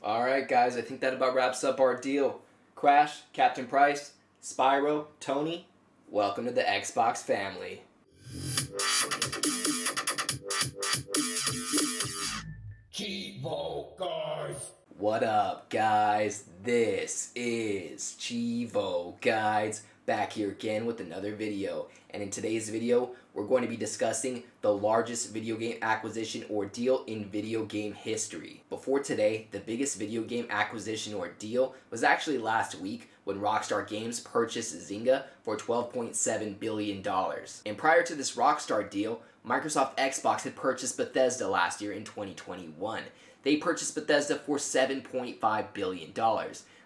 Alright guys, I think that about wraps up our deal. Crash, Captain Price, Spyro, Tony, welcome to the Xbox family. Cheevo, guys! What up guys? This is Cheevo guys, back here again with another video. And in today's video, we're going to be discussing the largest video game acquisition or deal in video game history. Before today, the biggest video game acquisition or deal was actually last week when Rockstar Games purchased Zynga for $12.7 billion. And prior to this Rockstar deal, Microsoft Xbox had purchased Bethesda last year in 2021. They purchased Bethesda for $7.5 billion.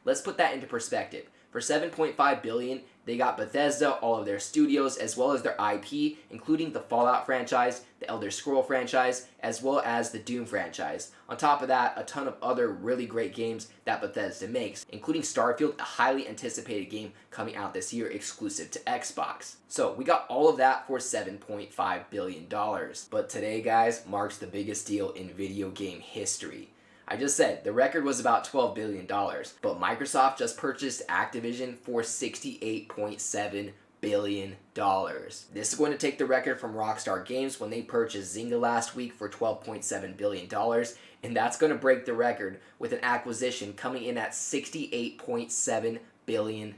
Let's put that into perspective. For $7.5 billion, they got Bethesda, all of their studios, as well as their IP, including the Fallout franchise, the Elder Scrolls franchise, as well as the Doom franchise. On top of that, a ton of other really great games that Bethesda makes, including Starfield, a highly anticipated game coming out this year exclusive to Xbox. So we got all of that for $7.5 billion. But today, guys, marks the biggest deal in video game history. I just said the record was about $12 billion, but Microsoft just purchased Activision for $68.7 billion. This is going to take the record from Rockstar Games when they purchased Zynga last week for $12.7 billion, and that's going to break the record with an acquisition coming in at $68.7 billion.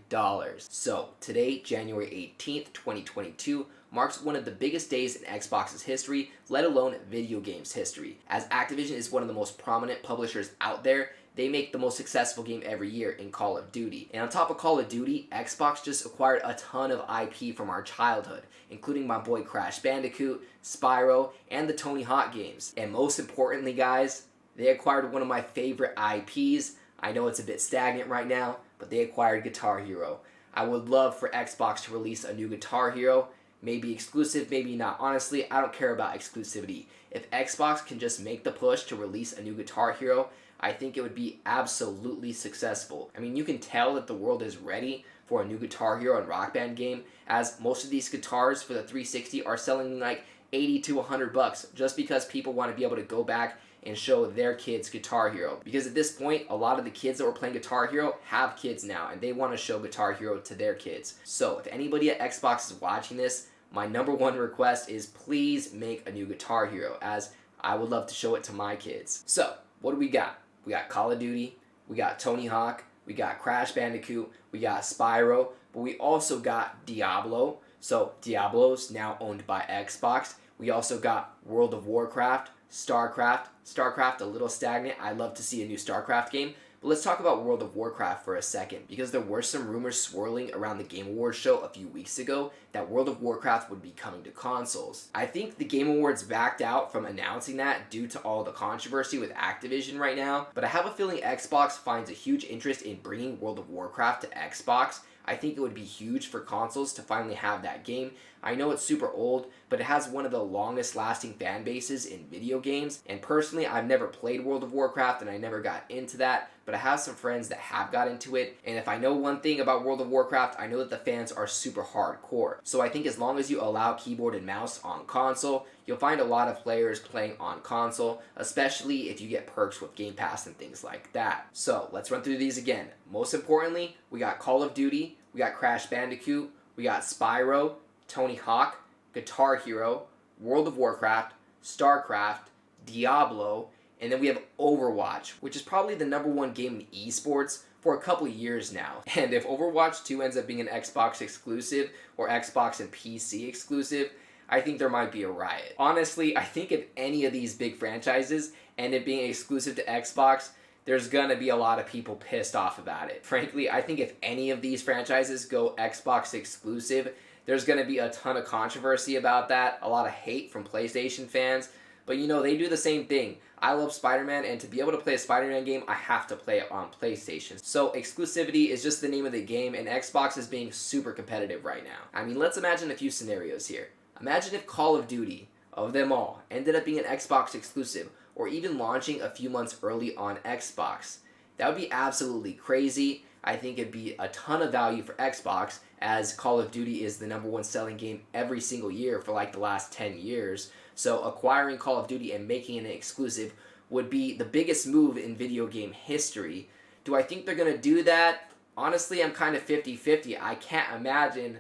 So today, January 18th, 2022, marks one of the biggest days in Xbox's history, let alone video games history. As Activision is one of the most prominent publishers out there, they make the most successful game every year in Call of Duty. And on top of Call of Duty, Xbox just acquired a ton of IP from our childhood, including my boy Crash Bandicoot, Spyro, and the Tony Hawk games. And most importantly, guys, they acquired one of my favorite IPs. I know it's a bit stagnant right now, but they acquired Guitar Hero. I would love for Xbox to release a new Guitar Hero. Maybe exclusive, maybe not. Honestly, I don't care about exclusivity. If Xbox can just make the push to release a new Guitar Hero, I think it would be absolutely successful. I mean, you can tell that the world is ready for a new Guitar Hero and Rock Band game, as most of these guitars for the 360 are selling like 80 to 100 bucks just because people want to be able to go back and show their kids Guitar Hero. Because at this point, a lot of the kids that were playing Guitar Hero have kids now, and they want to show Guitar Hero to their kids. So if anybody at Xbox is watching this, my number one request is please make a new Guitar Hero, as I would love to show it to my kids. So, what do we got? We got Call of Duty, we got Tony Hawk, we got Crash Bandicoot, we got Spyro, but we also got Diablo. So, Diablo's now owned by Xbox. We also got World of Warcraft, StarCraft a little stagnant. I'd love to see a new StarCraft game. But let's talk about World of Warcraft for a second, because there were some rumors swirling around the Game Awards show a few weeks ago that World of Warcraft would be coming to consoles. I think the Game Awards backed out from announcing that due to all the controversy with Activision right now, but I have a feeling Xbox finds a huge interest in bringing World of Warcraft to Xbox. I think it would be huge for consoles to finally have that game. I know it's super old, but it has one of the longest lasting fan bases in video games, and personally I've never played World of Warcraft and I never got into that, but I have some friends that have got into it, and if I know one thing about World of Warcraft, I know that the fans are super hardcore. So I think as long as you allow keyboard and mouse on console, you'll find a lot of players playing on console, especially if you get perks with Game Pass and things like that. So let's run through these again. Most importantly, we got Call of Duty, we got Crash Bandicoot, we got Spyro, Tony Hawk, Guitar Hero, World of Warcraft, StarCraft, Diablo, and then we have Overwatch, which is probably the number one game in esports for a couple years now. And if Overwatch 2 ends up being an Xbox exclusive or Xbox and PC exclusive, I think there might be a riot. Honestly, I think if any of these big franchises end up being exclusive to Xbox, there's gonna be a lot of people pissed off about it. Frankly, I think if any of these franchises go Xbox exclusive, there's gonna be a ton of controversy about that, a lot of hate from PlayStation fans, but you know, they do the same thing. I love Spider-Man, and to be able to play a Spider-Man game, I have to play it on PlayStation. So exclusivity is just the name of the game, and Xbox is being super competitive right now. I mean, let's imagine a few scenarios here. Imagine if Call of Duty, of them all, ended up being an Xbox exclusive, or even launching a few months early on Xbox. That would be absolutely crazy. I think it'd be a ton of value for Xbox, as Call of Duty is the number one selling game every single year for like the last 10 years. So acquiring Call of Duty and making it an exclusive would be the biggest move in video game history. Do I think they're going to do that? Honestly, I'm kind of 50-50. I can't imagine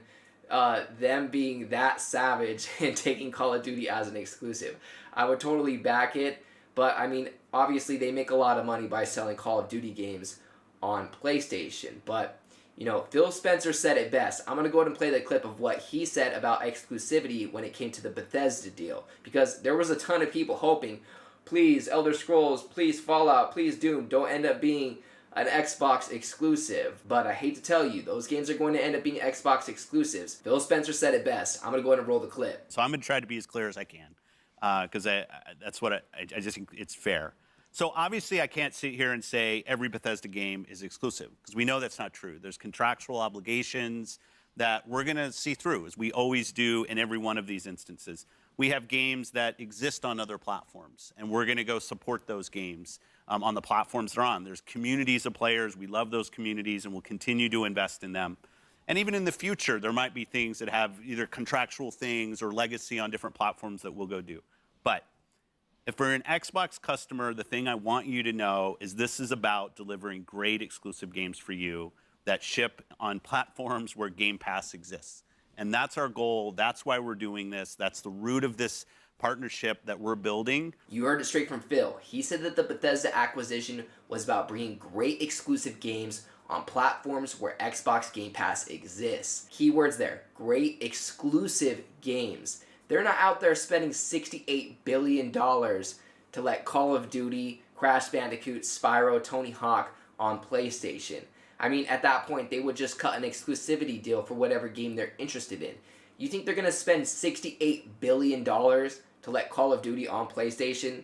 them being that savage and taking Call of Duty as an exclusive. I would totally back it, but I mean, obviously they make a lot of money by selling Call of Duty games on PlayStation, but you know, Phil Spencer said it best. I'm going to go ahead and play the clip of what he said about exclusivity when it came to the Bethesda deal, because there was a ton of people hoping, please Elder Scrolls, please Fallout, please Doom, don't end up being an Xbox exclusive. But I hate to tell you, those games are going to end up being Xbox exclusives. Phil Spencer said it best. I'm going to go ahead and roll the clip. So I'm going to try to be as clear as I can, because that's what I just think it's fair. So obviously I can't sit here and say every Bethesda game is exclusive, because we know that's not true. There's contractual obligations that we're going to see through, as we always do in every one of these instances. We have games that exist on other platforms, and we're going to go support those games on the platforms they're on. There's communities of players. We love those communities, and we'll continue to invest in them. And even in the future, there might be things that have either contractual things or legacy on different platforms that we'll go do. But if we're an Xbox customer, the thing I want you to know is this is about delivering great exclusive games for you that ship on platforms where Game Pass exists. And that's our goal. That's why we're doing this. That's the root of this partnership that we're building. You heard it straight from Phil. He said that the Bethesda acquisition was about bringing great exclusive games on platforms where Xbox Game Pass exists. Keywords there, great exclusive games. They're not out there spending $68 billion to let Call of Duty, Crash Bandicoot, Spyro, Tony Hawk on PlayStation. I mean, at that point, they would just cut an exclusivity deal for whatever game they're interested in. You think they're going to spend $68 billion to let Call of Duty on PlayStation?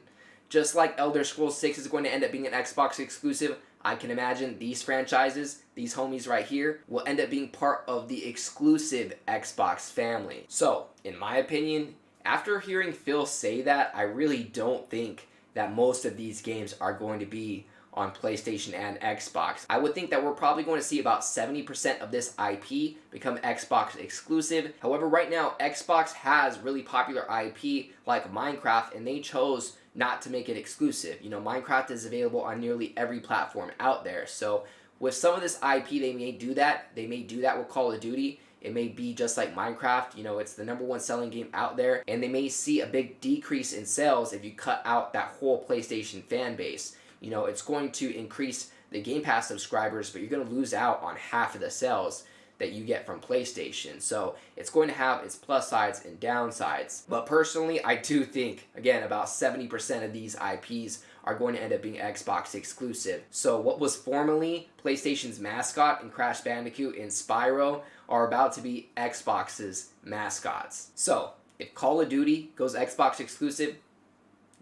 Just like Elder Scrolls 6 is going to end up being an Xbox exclusive, I can imagine these franchises, these homies right here, will end up being part of the exclusive Xbox family. So, in my opinion, after hearing Phil say that, I really don't think that most of these games are going to be on PlayStation and Xbox. I would think that we're probably going to see about 70% of this IP become Xbox exclusive. However, right now, Xbox has really popular IP like Minecraft, and they chose not to make it exclusive. You know, Minecraft is available on nearly every platform out there. So with some of this IP, they may do that. They may do that with Call of Duty. It may be just like Minecraft, you know, it's the #1 selling game out there, and they may see a big decrease in sales if you cut out that whole PlayStation fan base. You know, it's going to increase the Game Pass subscribers, but you're going to lose out on half of the sales that you get from PlayStation. So it's going to have its plus sides and downsides. But personally, I do think, again, about 70% of these IPs are going to end up being Xbox exclusive. So what was formerly PlayStation's Mascot in Crash Bandicoot and Spyro are about to be Xbox's Mascots. So if Call of Duty goes Xbox exclusive,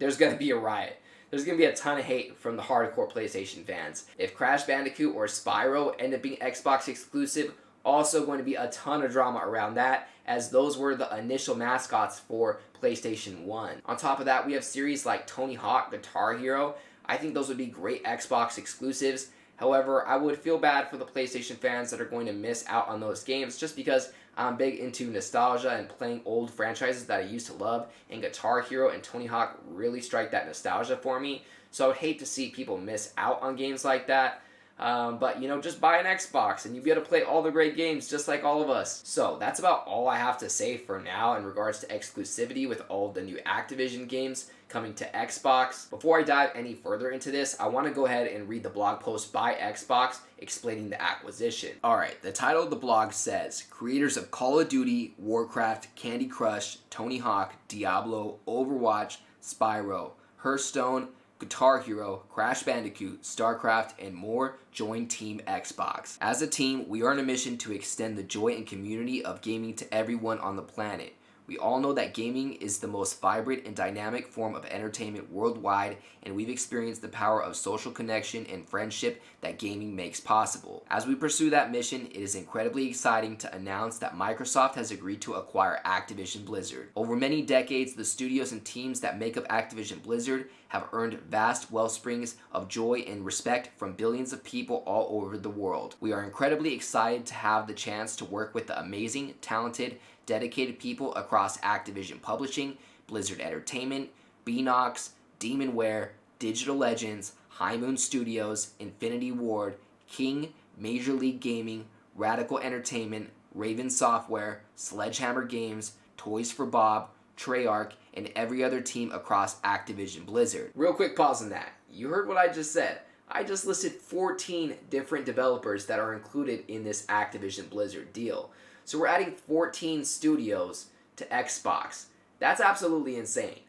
there's going to be a riot. There's going to be a ton of hate from the hardcore PlayStation fans. If Crash Bandicoot or Spyro end up being Xbox exclusive, also going to be a ton of drama around that, as those were the initial mascots for PlayStation 1. On top of that, we have series like Tony Hawk, Guitar Hero. I think those would be great Xbox exclusives. However, I would feel bad for the PlayStation fans that are going to miss out on those games, just because I'm big into nostalgia and playing old franchises that I used to love, and Guitar Hero and Tony Hawk really strike that nostalgia for me. So I would hate to see people miss out on games like that. But, you know, just buy an Xbox and you'll be able to play all the great games just like all of us. So that's about all I have to say for now in regards to exclusivity with all the new Activision games coming to Xbox. Before I dive any further into this, I want to go ahead and read the blog post by Xbox explaining the acquisition. Alright, the title of the blog says, creators of Call of Duty, Warcraft, Candy Crush, Tony Hawk, Diablo, Overwatch, Spyro, Hearthstone, Guitar Hero, Crash Bandicoot, StarCraft, and more join Team Xbox. As a team, we are on a mission to extend the joy and community of gaming to everyone on the planet. We all know that gaming is the most vibrant and dynamic form of entertainment worldwide, and we've experienced the power of social connection and friendship that gaming makes possible. As we pursue that mission, it is incredibly exciting to announce that Microsoft has agreed to acquire Activision Blizzard. Over many decades, the studios and teams that make up Activision Blizzard have earned vast wellsprings of joy and respect from billions of people all over the world. We are incredibly excited to have the chance to work with the amazing, talented, dedicated people across Activision Publishing, Blizzard Entertainment, Beenox, Demonware, Digital Legends, High Moon Studios, Infinity Ward, King, Major League Gaming, Radical Entertainment, Raven Software, Sledgehammer Games, Toys for Bob, Treyarch, and every other team across Activision Blizzard. Real quick pause on that. You heard what I just said. I just listed 14 different developers that are included in this Activision Blizzard deal. So we're adding 14 studios to Xbox. That's absolutely insane.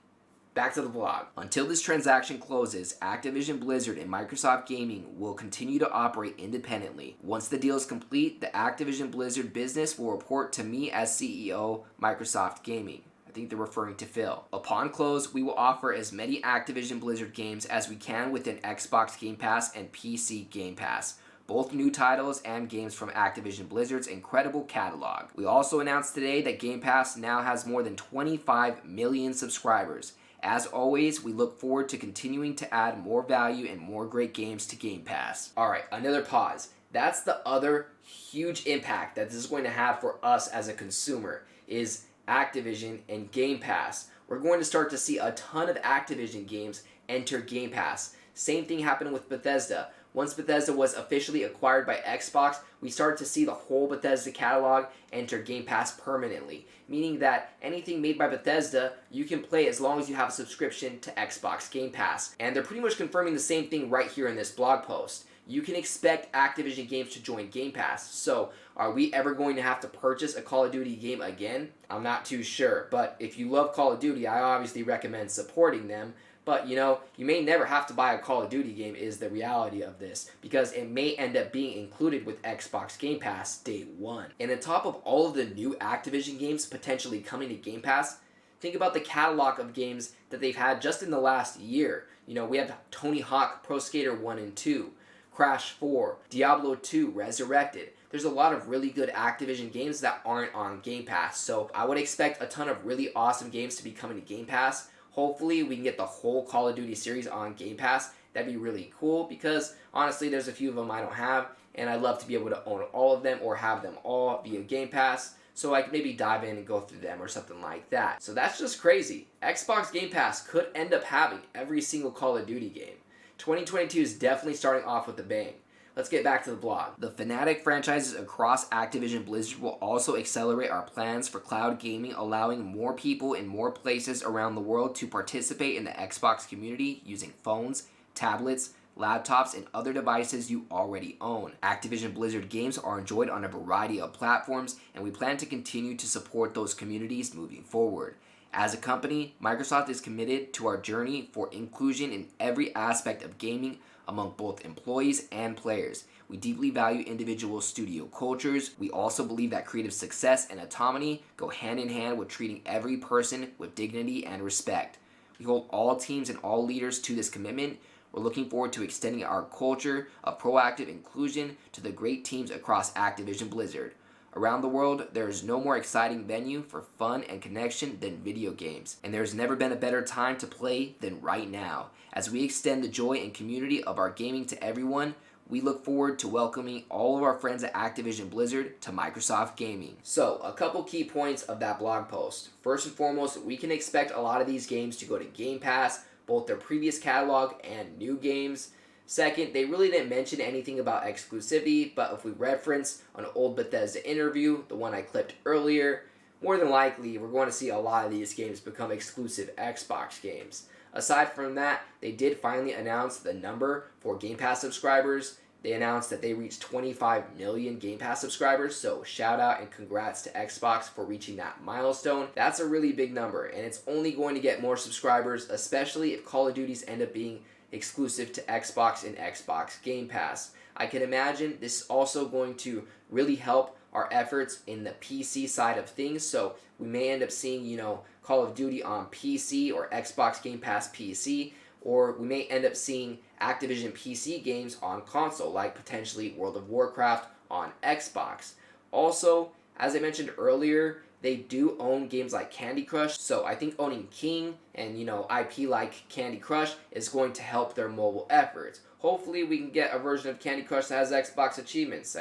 Back to the vlog. Until this transaction closes, Activision Blizzard and Microsoft Gaming will continue to operate independently. Once the deal is complete, the Activision Blizzard business will report to me as CEO, Microsoft Gaming. I think they're referring to Phil. Upon close, we will offer as many Activision Blizzard games as we can within Xbox Game Pass and PC Game Pass. Both new titles and games from Activision Blizzard's incredible catalog. We also announced today that Game Pass now has more than 25 million subscribers. As always, we look forward to continuing to add more value and more great games to Game Pass. Alright, another pause. That's the other huge impact that this is going to have for us as a consumer, is Activision and Game Pass. We're going to start to see a ton of Activision games enter Game Pass. Same thing happened with Bethesda. Once Bethesda was officially acquired by Xbox, we started to see the whole Bethesda catalog enter Game Pass permanently, meaning that anything made by Bethesda, you can play as long as you have a subscription to Xbox Game Pass. And they're pretty much confirming the same thing right here in this blog post. You can expect Activision games to join Game Pass. So, are we ever going to have to purchase a Call of Duty game again? I'm not too sure, but if you love Call of Duty, I obviously recommend supporting them. But, you may never have to buy a Call of Duty game is the reality of this, because it may end up being included with Xbox Game Pass day one. And on top of all of the new Activision games potentially coming to Game Pass, think about the catalog of games that they've had just in the last year. We have Tony Hawk Pro Skater 1 and 2, Crash 4, Diablo 2 Resurrected. There's a lot of really good Activision games that aren't on Game Pass, so I would expect a ton of really awesome games to be coming to Game Pass. Hopefully we can get the whole Call of Duty series on Game Pass. That'd be really cool, because honestly there's a few of them I don't have, and I'd love to be able to own all of them or have them all via Game Pass, so I can maybe dive in and go through them or something like that. So that's just crazy. Xbox Game Pass could end up having every single Call of Duty game. 2022 is definitely starting off with a bang. Let's get back to the blog. The Fnatic franchises across Activision Blizzard will also accelerate our plans for cloud gaming, allowing more people in more places around the world to participate in the Xbox community using phones, tablets, laptops, and other devices you already own. Activision Blizzard games are enjoyed on a variety of platforms, and we plan to continue to support those communities moving forward. As a company, Microsoft is committed to our journey for inclusion in every aspect of gaming among both employees and players. We deeply value individual studio cultures. We also believe that creative success and autonomy go hand in hand with treating every person with dignity and respect. We hold all teams and all leaders to this commitment. We're looking forward to extending our culture of proactive inclusion to the great teams across Activision Blizzard. Around the world, there is no more exciting venue for fun and connection than video games, and there's never been a better time to play than right now. As we extend the joy and community of our gaming to everyone, we look forward to welcoming all of our friends at Activision Blizzard to Microsoft Gaming. So, a couple key points of that blog post. First and foremost, we can expect a lot of these games to go to Game Pass, both their previous catalog and new games. Second, they really didn't mention anything about exclusivity, but if we reference an old Bethesda interview, the one I clipped earlier, more than likely we're going to see a lot of these games become exclusive Xbox games. Aside from that, they did finally announce the number for Game Pass subscribers. They announced that they reached 25 million Game Pass subscribers, so shout out and congrats to Xbox for reaching that milestone. That's a really big number, and it's only going to get more subscribers, especially if Call of Duties end up being exclusive to Xbox and Xbox Game Pass. I can imagine this is also going to really help our efforts in the PC side of things, so we may end up seeing, Call of Duty on PC or Xbox Game Pass PC, or we may end up seeing Activision PC games on console, like potentially World of Warcraft on Xbox. Also, as I mentioned earlier, they do own games like Candy Crush, so I think owning King and, IP like Candy Crush is going to help their mobile efforts. Hopefully we can get a version of Candy Crush that has Xbox achievements.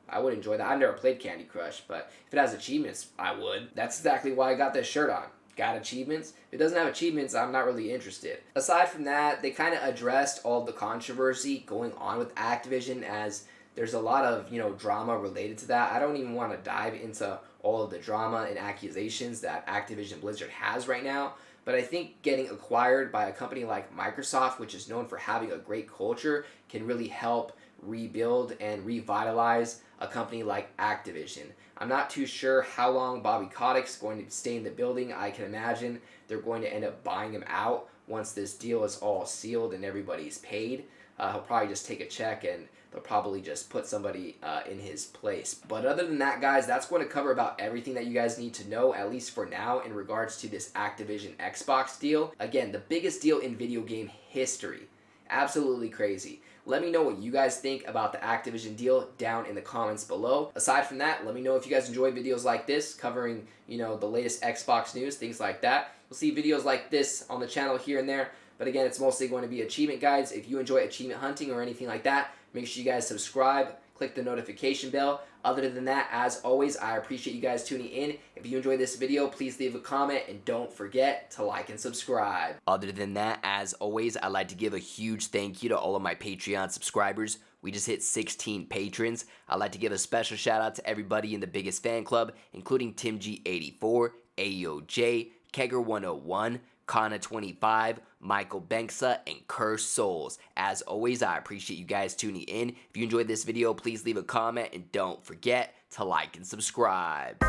I would enjoy that. I've never played Candy Crush, but if it has achievements, I would. That's exactly why I got this shirt on. got achievements. If it doesn't have achievements, I'm not really interested. Aside from that, they kind of addressed all the controversy going on with Activision, as there's a lot of, drama related to that. I don't even want to dive into all of the drama and accusations that Activision Blizzard has right now. But I think getting acquired by a company like Microsoft, which is known for having a great culture, can really help rebuild and revitalize a company like Activision. I'm not too sure how long Bobby Kotick's going to stay in the building. I can imagine they're going to end up buying him out once this deal is all sealed and everybody's paid. He'll probably just take a check and they'll probably just put somebody in his place. But other than that, guys, that's going to cover about everything that you guys need to know, at least for now, in regards to this Activision Xbox deal. Again, the biggest deal in video game history. Absolutely crazy. Let me know what you guys think about the Activision deal down in the comments below. Aside from that, let me know if you guys enjoy videos like this covering, the latest Xbox news, things like that. You'll see videos like this on the channel here and there. But again, it's mostly going to be achievement guides. If you enjoy achievement hunting or anything like that, make sure you guys subscribe, click the notification bell. Other than that, as always, I appreciate you guys tuning in. If you enjoyed this video, please leave a comment and don't forget to like and subscribe. Other than that, as always, I'd like to give a huge thank you to all of my Patreon subscribers. We just hit 16 patrons. I'd like to give a special shout out to everybody in the biggest fan club, including Tim G84, AOJ, Kegger101, Kana25, Michael Banksa, and Cursed Souls. As always, I appreciate you guys tuning in. If you enjoyed this video, please leave a comment and don't forget to like and subscribe.